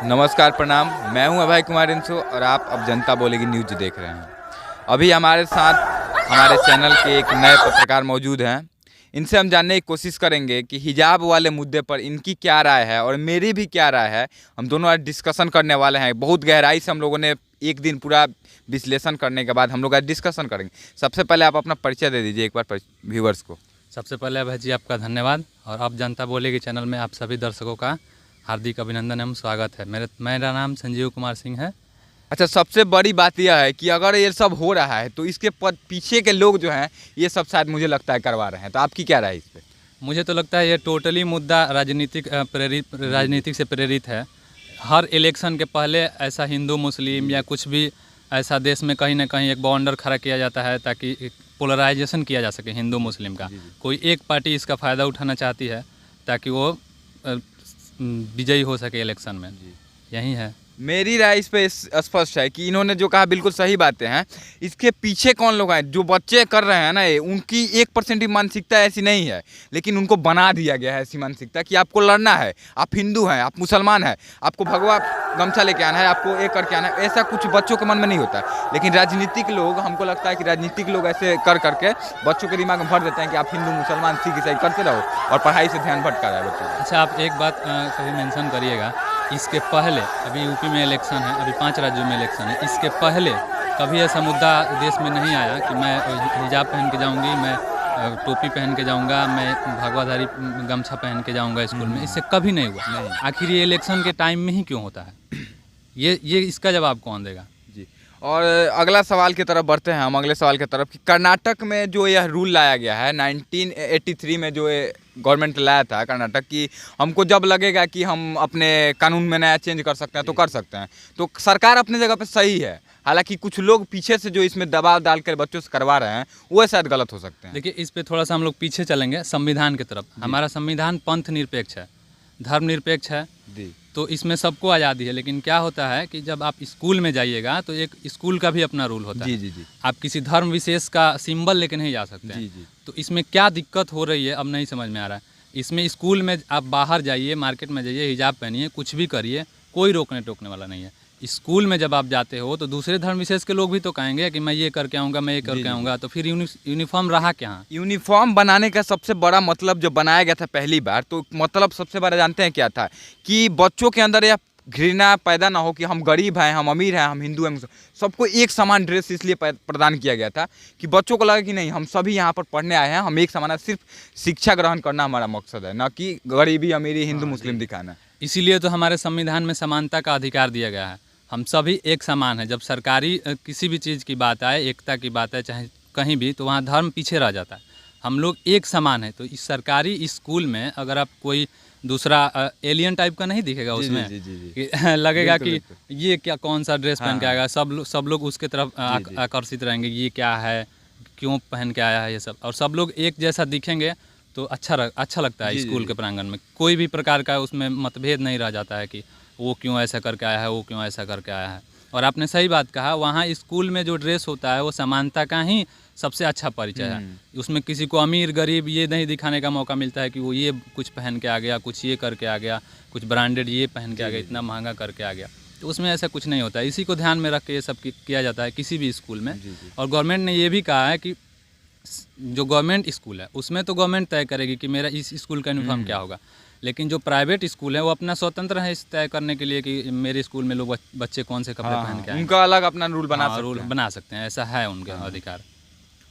नमस्कार, प्रणाम। मैं हूं अभय कुमार इंसो और आप अब जनता बोलेगी न्यूज़ देख रहे हैं। अभी हमारे साथ हमारे चैनल के एक नए पत्रकार मौजूद हैं। इनसे हम जानने की कोशिश करेंगे कि हिजाब वाले मुद्दे पर इनकी क्या राय है और मेरी भी क्या राय है। हम दोनों आज डिस्कशन करने वाले हैं। बहुत गहराई से हम लोगों ने एक दिन पूरा विश्लेषण करने के बाद हम लोग आज डिस्कशन करेंगे। सबसे पहले आप अपना परिचय दे दीजिए एक बार व्यूवर्स को। सबसे पहले अभय जी आपका धन्यवाद और आप जनता बोलेगी चैनल में आप सभी दर्शकों का हार्दिक अभिनंदन एवं स्वागत है। मेरा नाम संजीव कुमार सिंह है। अच्छा, सबसे बड़ी बात यह है कि अगर ये सब हो रहा है तो इसके पीछे के लोग जो हैं ये सब शायद मुझे लगता है करवा रहे हैं। तो आपकी क्या राय है इस पर? मुझे तो लगता है ये टोटली मुद्दा राजनीतिक से प्रेरित है। हर इलेक्शन के पहले ऐसा हिंदू मुस्लिम या कुछ भी ऐसा देश में कहीं ना कहीं एक बाउंडर खड़ा किया जाता है ताकि पोलराइजेशन किया जा सके हिंदू मुस्लिम का। कोई एक पार्टी इसका फ़ायदा उठाना चाहती है ताकि वो विजयी हो सके इलेक्शन में। यही है मेरी राय इस पे स्पष्ट है कि इन्होंने जो कहा बिल्कुल सही बातें हैं। इसके पीछे कौन लोग हैं? जो बच्चे कर रहे हैं ना, ये उनकी 1% भी मानसिकता ऐसी नहीं है, लेकिन उनको बना दिया गया है ऐसी मानसिकता कि आपको लड़ना है, आप हिंदू हैं, आप मुसलमान हैं, आपको भगवा गमछा लेके आना है, आपको एक करके आना है। ऐसा कुछ बच्चों के मन में नहीं होता है। लेकिन राजनीतिक लोग, हमको लगता है कि राजनीतिक लोग ऐसे कर करके बच्चों के दिमाग में भर देते हैं कि आप हिंदू मुसलमान सिख ईसाई करते रहो और पढ़ाई से ध्यान भटका रहा है बच्चों का। अच्छा, आप एक बात कभी मेंशन करिएगा, इसके पहले अभी यूपी में इलेक्शन है, अभी 5 राज्यों में इलेक्शन है। इसके पहले कभी ऐसा मुद्दा देश में नहीं आया कि मैं हिजाब पहन के जाऊंगी, मैं टोपी पहन के जाऊंगा, मैं भगवाधारी गमछा पहन के जाऊंगा स्कूल में। इससे कभी नहीं हुआ। आखिर ये इलेक्शन के टाइम में ही क्यों होता है? ये इसका जवाब कौन देगा? जी। और अगला सवाल की तरफ बढ़ते हैं हम, अगले सवाल की तरफ कि कर्नाटक में जो यह रूल लाया गया है 1983 में, जो गवर्नमेंट लाया था कर्नाटक की, हमको जब लगेगा कि हम अपने कानून में नया चेंज कर सकते हैं तो कर सकते हैं। तो सरकार अपनी जगह पे सही है, हालांकि कुछ लोग पीछे से जो इसमें दबाव डाल कर बच्चों से करवा रहे हैं वो शायद गलत हो सकते हैं। देखिए, इस पे थोड़ा सा हम लोग पीछे चलेंगे संविधान की तरफ। हमारा संविधान पंथ निरपेक्ष है, धर्मनिरपेक्ष है, तो इसमें सबको आज़ादी है। लेकिन क्या होता है कि जब आप स्कूल में जाइएगा तो एक स्कूल का भी अपना रूल होता है। आप किसी धर्म विशेष का सिंबल लेके नहीं जा सकते हैं। तो इसमें क्या दिक्कत हो रही है अब नहीं समझ में आ रहा है। इसमें स्कूल में आप बाहर जाइए, मार्केट में जाइए, हिजाब पहनिए, कुछ भी करिए, कोई रोकने टोकने वाला नहीं है। स्कूल में जब आप जाते हो तो दूसरे धर्म विशेष के लोग भी तो कहेंगे कि मैं ये करके आऊँगा, मैं ये करके आऊँगा। तो फिर यूनिफॉर्म रहा क्या? यूनिफॉर्म बनाने का सबसे बड़ा मतलब जो बनाया गया था पहली बार, तो मतलब सबसे बड़ा जानते हैं क्या था? कि बच्चों के अंदर यह घृणा पैदा ना हो कि हम गरीब हैं, हम अमीर हैं, हम हिंदू हैं। सबको एक समान ड्रेस इसलिए प्रदान किया गया था कि बच्चों को लगा कि नहीं, हम सभी यहाँ पर पढ़ने आए हैं, हम एक समान है। सिर्फ शिक्षा ग्रहण करना हमारा मकसद है, ना कि गरीबी अमीरी हिंदू मुस्लिम दिखाना। इसीलिए तो हमारे संविधान में समानता का अधिकार दिया गया है। हम सभी एक समान है। जब सरकारी किसी भी चीज़ की बात आए, एकता की बात है, चाहे कहीं भी, तो वहाँ धर्म पीछे रह जाता है। हम लोग एक समान है। तो इस सरकारी स्कूल में अगर आप कोई दूसरा एलियन टाइप का नहीं दिखेगा उसमें, लगेगा कि ये क्या, कौन सा ड्रेस पहन के आएगा, सब लोग उसके तरफ आकर्षित रहेंगे, ये क्या है, क्यों पहन के आया है ये सब। और सब लोग एक जैसा दिखेंगे तो अच्छा लगता है। स्कूल के प्रांगण में कोई भी प्रकार का उसमें मतभेद नहीं रह जाता है कि वो क्यों ऐसा करके आया है, वो क्यों ऐसा करके आया है। और आपने सही बात कहा, वहाँ स्कूल में जो ड्रेस होता है वो समानता का ही सबसे अच्छा परिचय है। उसमें किसी को अमीर गरीब ये नहीं दिखाने का मौका मिलता है कि वो ये कुछ पहन के आ गया, कुछ ये करके आ गया, कुछ ब्रांडेड ये पहन के आ गया, इतना महंगा करके आ गया। तो उसमें ऐसा कुछ नहीं होता है। इसी को ध्यान में रख के ये सब किया जाता है किसी भी स्कूल में। और गवर्नमेंट ने ये भी कहा है कि जो गवर्नमेंट स्कूल है उसमें तो गवर्नमेंट तय करेगी कि मेरा इस स्कूल का यूनिफॉर्म क्या होगा। लेकिन जो प्राइवेट स्कूल है वो अपना स्वतंत्र है इस तय करने के लिए कि मेरे स्कूल में लोग बच्चे कौन से कपड़े पहन के आए, उनका अलग अपना रूल बना सकते हैं। ऐसा है उनके अधिकार।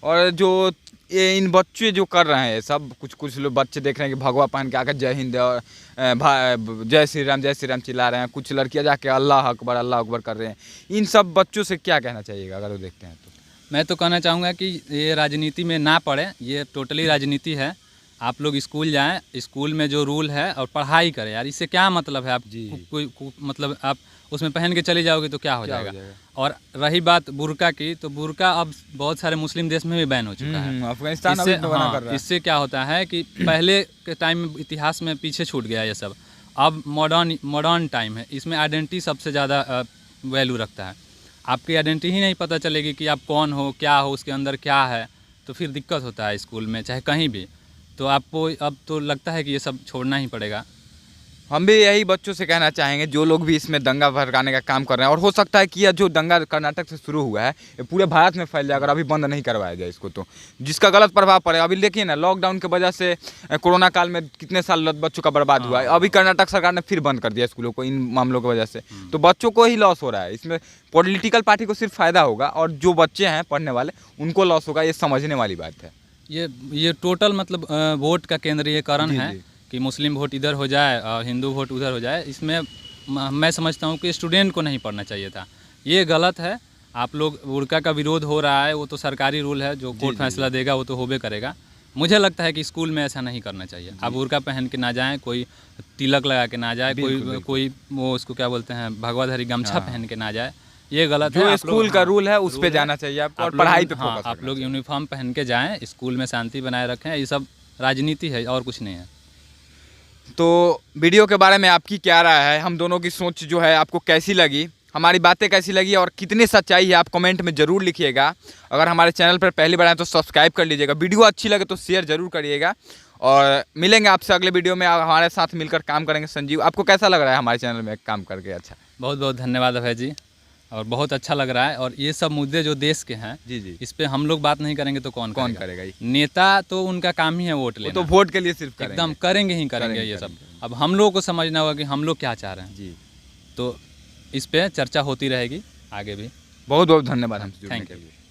और जो ये इन बच्चे जो कर रहे हैं सब, कुछ लोग बच्चे देख रहे हैं कि भगवा पहन के आकर जय हिंद और जय श्री राम चिल्ला रहे हैं। कुछ लड़कियां जाके अल्लाह अकबर कर रहे हैं। इन सब बच्चों से क्या कहना चाहिएगा अगर वो देखते हैं तो? मैं तो कहना चाहूँगा कि ये राजनीति में ना पड़े। ये टोटली राजनीति है। आप लोग स्कूल जाएं, स्कूल में जो रूल है और पढ़ाई करें यार। इससे क्या मतलब है? आप कोई मतलब आप उसमें पहन के चले जाओगे तो क्या हो जाएगा? और रही बात बुर्का की, तो बुर्का अब बहुत सारे मुस्लिम देश में भी बैन हो चुका है। अफगानिस्तान इससे क्या होता है कि पहले के टाइम में इतिहास में पीछे छूट गया ये सब। अब मॉडर्न टाइम है, इसमें आइडेंटिटी सबसे ज़्यादा वैल्यू रखता है। आपकी आइडेंटिटी ही नहीं पता चलेगी कि आप कौन हो, क्या हो, उसके अंदर क्या है, तो फिर दिक्कत होता है स्कूल में चाहे कहीं भी। तो आपको अब तो लगता है कि ये सब छोड़ना ही पड़ेगा। हम भी यही बच्चों से कहना चाहेंगे जो लोग भी इसमें दंगा भड़काने का काम कर रहे हैं, और हो सकता है कि यह जो दंगा कर्नाटक से शुरू हुआ है ये पूरे भारत में फैल जाए अगर अभी बंद नहीं करवाया जाए इसको, तो जिसका गलत प्रभाव पड़ेगा। अभी देखिए ना, लॉकडाउन की वजह से कोरोना काल में कितने साल बच्चों का बर्बाद हुआ है। अभी कर्नाटक सरकार ने फिर बंद कर दिया स्कूलों को इन मामलों की वजह से, तो बच्चों को ही लॉस हो रहा है इसमें। पॉलिटिकल पार्टी को सिर्फ फायदा होगा और जो बच्चे हैं पढ़ने वाले उनको लॉस होगा, ये समझने वाली बात है। ये टोटल मतलब वोट का केंद्रीयकरण जी, है जी। कि मुस्लिम वोट इधर हो जाए और हिंदू वोट उधर हो जाए। इसमें मैं समझता हूँ कि स्टूडेंट को नहीं पढ़ना चाहिए था, ये गलत है। आप लोग बुर्का का विरोध हो रहा है, वो तो सरकारी रूल है, जो कोर्ट फैसला देगा वो तो होबे करेगा। मुझे लगता है कि स्कूल में ऐसा नहीं करना चाहिए। आप बुर्का पहन के ना जाएं, कोई तिलक लगा के ना जाए, कोई वो उसको क्या बोलते हैं भगवाधारी गमछा पहन के ना जाए, ये गलत है। जो स्कूल का रूल है उस पे जाना चाहिए आपको, और पढ़ाई पे फोकस आप लोग यूनिफॉर्म पहन के जाएं, स्कूल में शांति बनाए रखें। ये सब राजनीति है और कुछ नहीं है। तो वीडियो के बारे में आपकी क्या राय है, हम दोनों की सोच जो है आपको कैसी लगी, हमारी बातें कैसी लगी और कितनी सच्चाई है आप कमेंट में ज़रूर लिखिएगा। अगर हमारे चैनल पर पहली बार आए तो सब्सक्राइब कर लीजिएगा, वीडियो अच्छी लगे तो शेयर ज़रूर करिएगा। और मिलेंगे आपसे अगले वीडियो में, हमारे साथ मिलकर काम करेंगे। संजीव, आपको कैसा लग रहा है हमारे चैनल में काम करके? अच्छा, बहुत बहुत धन्यवाद अभय जी, और बहुत अच्छा लग रहा है। और ये सब मुद्दे जो देश के हैं, जी, इस पे हम लोग बात नहीं करेंगे तो कौन करेगा? ये नेता तो उनका काम ही है वोट लेना, तो वोट के लिए सिर्फ एकदम करेंगे ये सब। अब हम लोगों को समझना होगा कि हम लोग क्या चाह रहे हैं जी। तो इस पे चर्चा होती रहेगी आगे भी। बहुत बहुत धन्यवाद हमसे जुड़ने के लिए। Thank you.